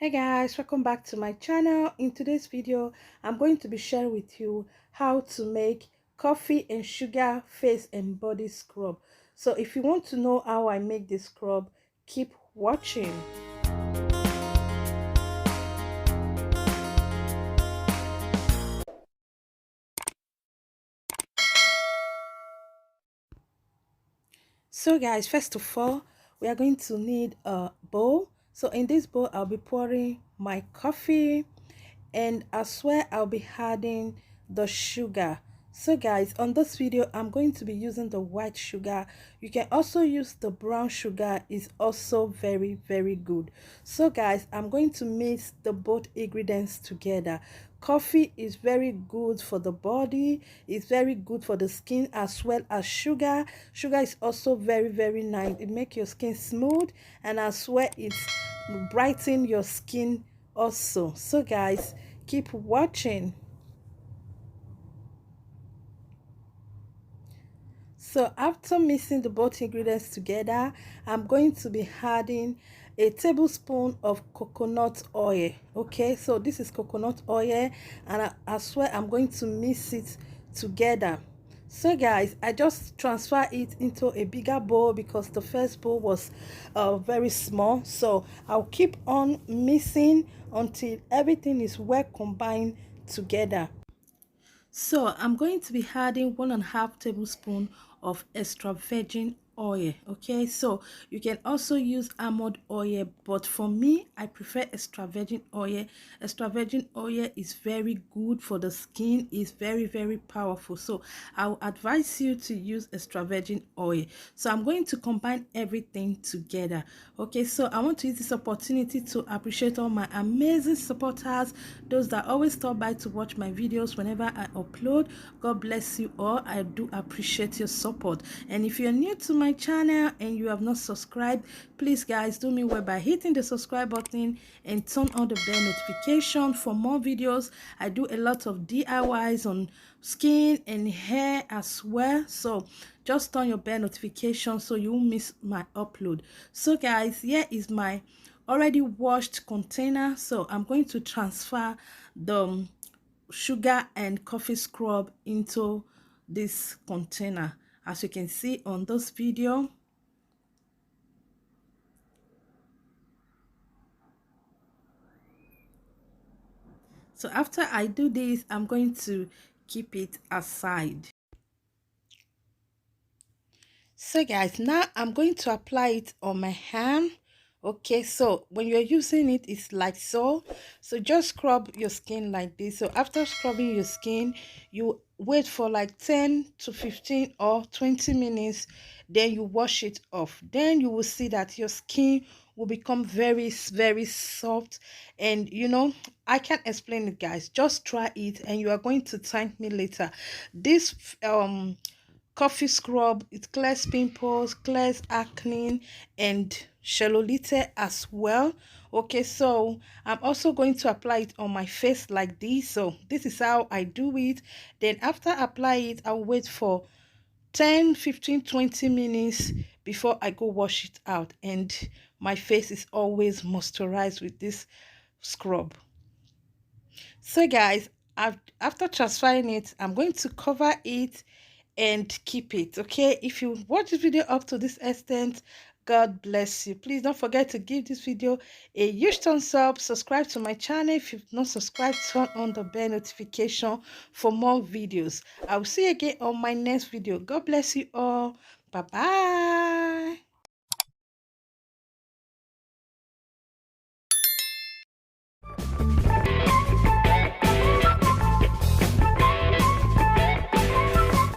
Hey guys, welcome back to my channel. In today's video, I'm going to be sharing with you how to make coffee and sugar face and body scrub. So if you want to know how I make this scrub, keep watching. So guys, first of all, we are going to need a bowl. So in this bowl, I'll be pouring my coffee, and as well I'll be adding the sugar. So guys, on this video I'm going to be using the white sugar. You can also use the brown sugar, is also very good. So guys, I'm going to mix the both ingredients together. Coffee is very good for the body, it's very good for the skin, as well as sugar is also very nice. It makes your skin smooth, and as well it brighten your skin also. So guys, keep watching. So after mixing the both ingredients together, I'm going to be adding a tablespoon of coconut oil. Okay, so this is coconut oil, and as well I'm going to mix it together. So guys, I just transfer it into a bigger bowl because the first bowl was very small. So I'll keep on mixing until everything is well combined together. So I'm going to be adding 1.5 tablespoon of extra virgin oil. Okay, so you can also use almond oil, but for me I prefer extra virgin oil. Extra virgin oil is very good for the skin, is very powerful, so I will advise you to use extra virgin oil. So I'm going to combine everything together. Okay, so I want to use this opportunity to appreciate all my amazing supporters, those that always stop by to watch my videos whenever I upload. God bless you all. I do appreciate your support. And if you're new to my channel and you have not subscribed, please guys, do me well by hitting the subscribe button and turn on the bell notification for more videos. I do a lot of DIYs on skin and hair as well, so just turn your bell notification so you won't miss my upload. So guys, here is my already washed container. So I'm going to transfer the sugar and coffee scrub into this container, as you can see on this video. So after I do this, I'm going to keep it aside. So guys, now I'm going to apply it on my hand. Okay, so when you're using it, it's like so just scrub your skin like this. So after scrubbing your skin, you wait for like 10 to 15 or 20 minutes, then you wash it off. Then you will see that your skin will become very soft, and I can't explain it guys, just try it and you are going to thank me later. This coffee scrub, it clears pimples, clears acne and cellulite as well. Okay, so I'm also going to apply it on my face like this. So this is how I do it. Then after apply it, I'll wait for 10, 15, 20 minutes before I go wash it out, and my face is always moisturized with this scrub. So guys, after transferring it, I'm going to cover it and keep it. Okay, if you watch this video up to this extent, God bless you. Please don't forget to give this video a huge thumbs up. Subscribe to my channel if you've not subscribed. Turn on the bell notification for more videos. I will see you again on my next video. God bless you all. Bye bye.